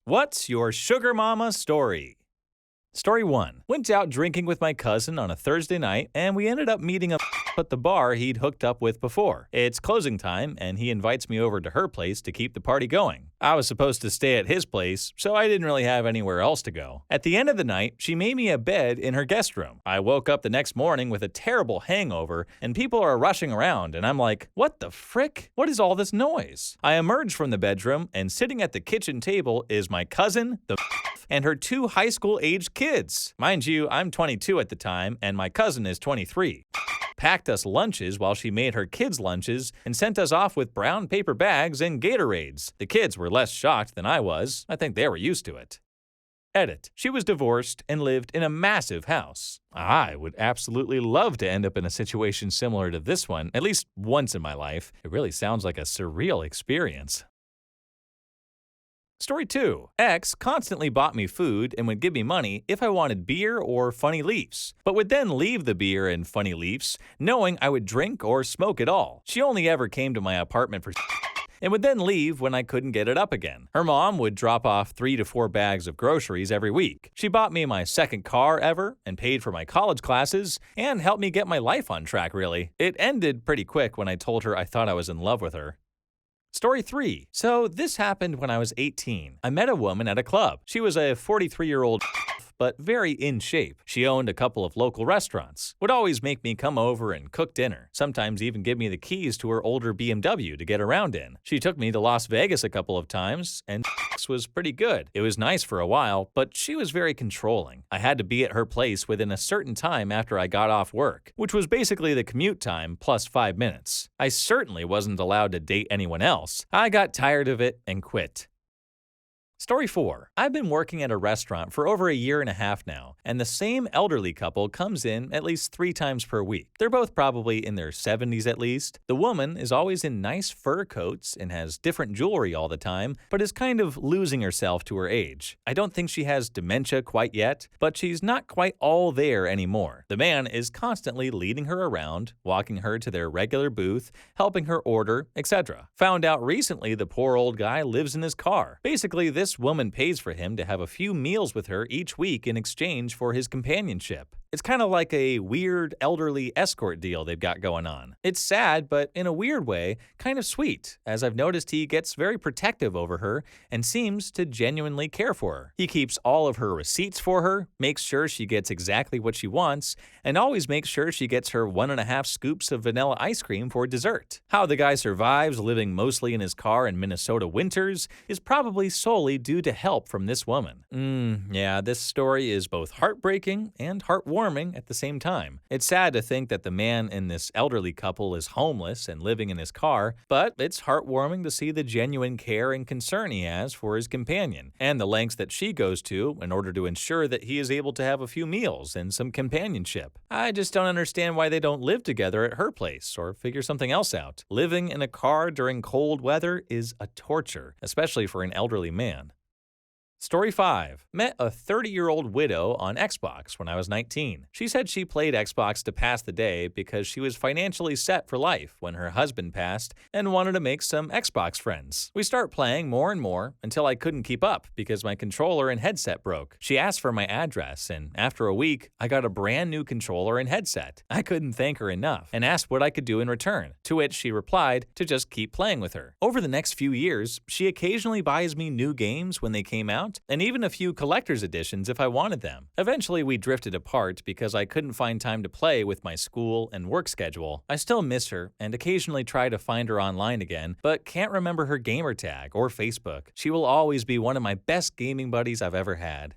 What's your sugar mama story? Story 1. Went out drinking with my cousin on a Thursday night, and we ended up meeting up at the bar he'd hooked up with before. It's closing time, and he invites me over to her place to keep the party going. I was supposed to stay at his place, so I didn't really have anywhere else to go. At the end of the night, she made me a bed in her guest room. I woke up the next morning with a terrible hangover, and people are rushing around, and I'm like, what the frick? What is all this noise? I emerge from the bedroom, and sitting at the kitchen table is my cousin, the and her 2 high school-aged kids. Mind you, I'm 22 at the time, and my cousin is 23. Packed us lunches while she made her kids' lunches and sent us off with brown paper bags and Gatorades. The kids were less shocked than I was. I think they were used to it. Edit. She was divorced and lived in a massive house. I would absolutely love to end up in a situation similar to this one, at least once in my life. It really sounds like a surreal experience. Story 2. Ex constantly bought me food and would give me money if I wanted beer or Funny Leafs, but would then leave the beer and Funny Leafs knowing I would drink or smoke it all. She only ever came to my apartment for and would then leave when I couldn't get it up again. Her mom would drop off 3 to 4 bags of groceries every week. She bought me my second car ever and paid for my college classes and helped me get my life on track, really. It ended pretty quick when I told her I thought I was in love with her. Story 3. So this happened when I was 18. I met a woman at a club. She was a 43-year-old but very in shape. She owned a couple of local restaurants, would always make me come over and cook dinner, sometimes even give me the keys to her older BMW to get around in. She took me to Las Vegas a couple of times, and was pretty good. It was nice for a while, but she was very controlling. I had to be at her place within a certain time after I got off work, which was basically the commute time plus 5 minutes. I certainly wasn't allowed to date anyone else. I got tired of it and quit. Story 4. I've been working at a restaurant for over a year and a half now, and the same elderly couple comes in at least 3 times per week. They're both probably in their 70s at least. The woman is always in nice fur coats and has different jewelry all the time, but is kind of losing herself to her age. I don't think she has dementia quite yet, but she's not quite all there anymore. The man is constantly leading her around, walking her to their regular booth, helping her order, etc. Found out recently the poor old guy lives in his car. Basically, this woman pays for him to have a few meals with her each week in exchange for his companionship. It's kind of like a weird elderly escort deal they've got going on. It's sad, but in a weird way, kind of sweet, as I've noticed he gets very protective over her and seems to genuinely care for her. He keeps all of her receipts for her, makes sure she gets exactly what she wants, and always makes sure she gets her 1.5 scoops of vanilla ice cream for dessert. How the guy survives living mostly in his car in Minnesota winters is probably solely due to help from this woman. Yeah, this story is both heartbreaking and heartwarming at the same time. It's sad to think that the man in this elderly couple is homeless and living in his car, but it's heartwarming to see the genuine care and concern he has for his companion, and the lengths that she goes to in order to ensure that he is able to have a few meals and some companionship. I just don't understand why they don't live together at her place or figure something else out. Living in a car during cold weather is a torture, especially for an elderly man. Story 5. Met a 30-year-old widow on Xbox when I was 19. She said she played Xbox to pass the day because she was financially set for life when her husband passed and wanted to make some Xbox friends. We start playing more and more until I couldn't keep up because my controller and headset broke. She asked for my address, and after a week, I got a brand new controller and headset. I couldn't thank her enough and asked what I could do in return, to which she replied to just keep playing with her. Over the next few years, she occasionally buys me new games when they came out, and even a few collector's editions if I wanted them. Eventually, we drifted apart because I couldn't find time to play with my school and work schedule. I still miss her and occasionally try to find her online again, but can't remember her gamer tag or Facebook. She will always be one of my best gaming buddies I've ever had.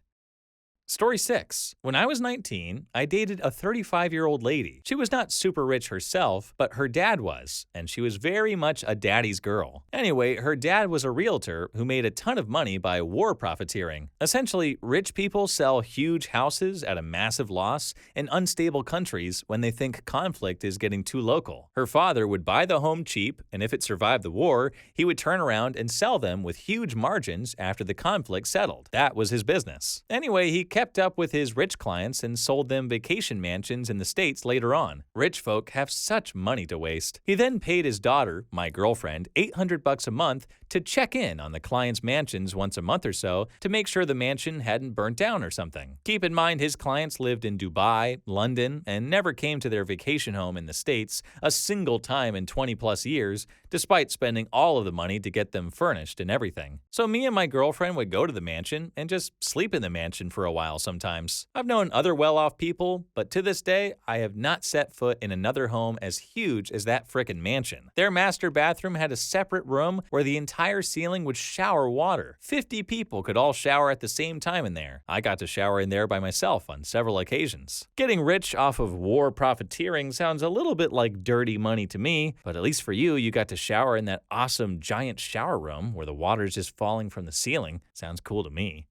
Story 6. When I was 19, I dated a 35-year-old lady. She was not super rich herself, but her dad was, and she was very much a daddy's girl. Anyway, her dad was a realtor who made a ton of money by war profiteering. Essentially, rich people sell huge houses at a massive loss in unstable countries when they think conflict is getting too local. Her father would buy the home cheap, and if it survived the war, he would turn around and sell them with huge margins after the conflict settled. That was his business. Anyway, he kept up with his rich clients and sold them vacation mansions in the States later on. Rich folk have such money to waste. He then paid his daughter, my girlfriend, $800 a month to check in on the client's mansions once a month or so to make sure the mansion hadn't burnt down or something. Keep in mind his clients lived in Dubai, London, and never came to their vacation home in the States a single time in 20 plus years, despite spending all of the money to get them furnished and everything. So me and my girlfriend would go to the mansion and just sleep in the mansion for a while sometimes. I've known other well-off people, but to this day, I have not set foot in another home as huge as that frickin' mansion. Their master bathroom had a separate room where the entire ceiling would shower water. 50 people could all shower at the same time in there. I got to shower in there by myself on several occasions. Getting rich off of war profiteering sounds a little bit like dirty money to me, but at least for you, you got to shower in that awesome giant shower room where the water's just falling from the ceiling. Sounds cool to me.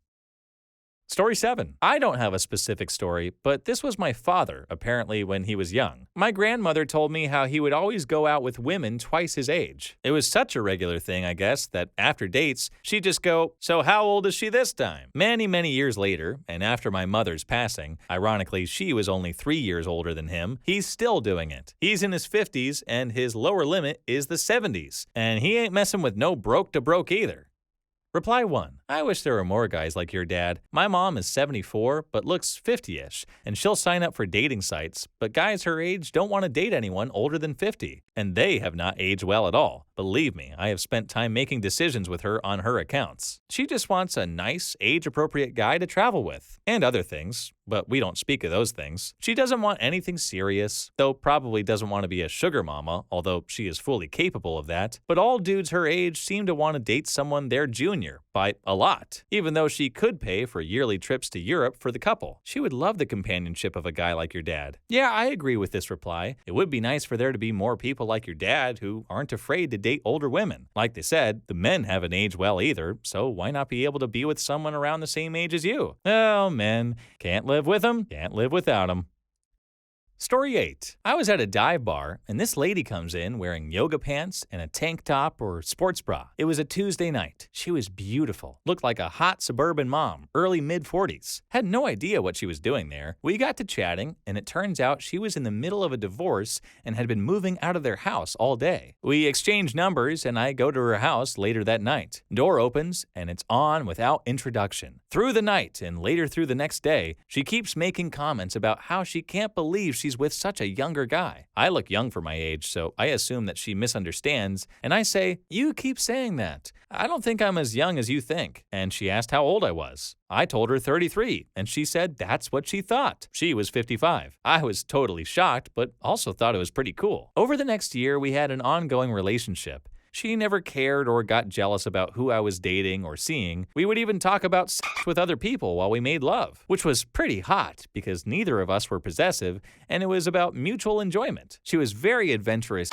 Story 7. I don't have a specific story, but this was my father, apparently when he was young. My grandmother told me how he would always go out with women twice his age. It was such a regular thing, I guess, that after dates, she'd just go, "So how old is she this time?" Many years later, and after my mother's passing, ironically she was only 3 years older than him, he's still doing it. He's in his 50s, and his lower limit is the 70s. And he ain't messing with no broke to broke either. Reply 1. I wish there were more guys like your dad. My mom is 74, but looks 50-ish, and she'll sign up for dating sites, but guys her age don't want to date anyone older than 50, and they have not aged well at all. Believe me, I have spent time making decisions with her on her accounts. She just wants a nice, age-appropriate guy to travel with, and other things, but we don't speak of those things. She doesn't want anything serious, though probably doesn't want to be a sugar mama, although she is fully capable of that. But all dudes her age seem to want to date someone their junior, by a lot, even though she could pay for yearly trips to Europe for the couple. She would love the companionship of a guy like your dad. Yeah, I agree with this reply. It would be nice for there to be more people like your dad who aren't afraid to date older women. Like they said, the men haven't aged well either, so why not be able to be with someone around the same age as you? Oh, men. Can't live with them, can't live without them. Story 8. I was at a dive bar, and this lady comes in wearing yoga pants and a tank top or sports bra. It was a Tuesday night. She was beautiful, looked like a hot suburban mom, early mid-40s. Had no idea what she was doing there. We got to chatting, and it turns out she was in the middle of a divorce and had been moving out of their house all day. We exchanged numbers, and I go to her house later that night. Door opens, and it's on without introduction. Through the night and later through the next day, she keeps making comments about how she can't believe she's with such a younger guy. I look young for my age, so I assume that she misunderstands, and I say, "You keep saying that. I don't think I'm as young as you think." And she asked how old I was. I told her 33, and she said that's what she thought. She was 55. I was totally shocked, but also thought it was pretty cool. Over the next year, we had an ongoing relationship. She never cared or got jealous about who I was dating or seeing. We would even talk about sex with other people while we made love, which was pretty hot because neither of us were possessive, and it was about mutual enjoyment. She was very adventurous,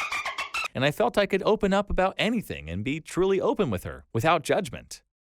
and I felt I could open up about anything and be truly open with her without judgment.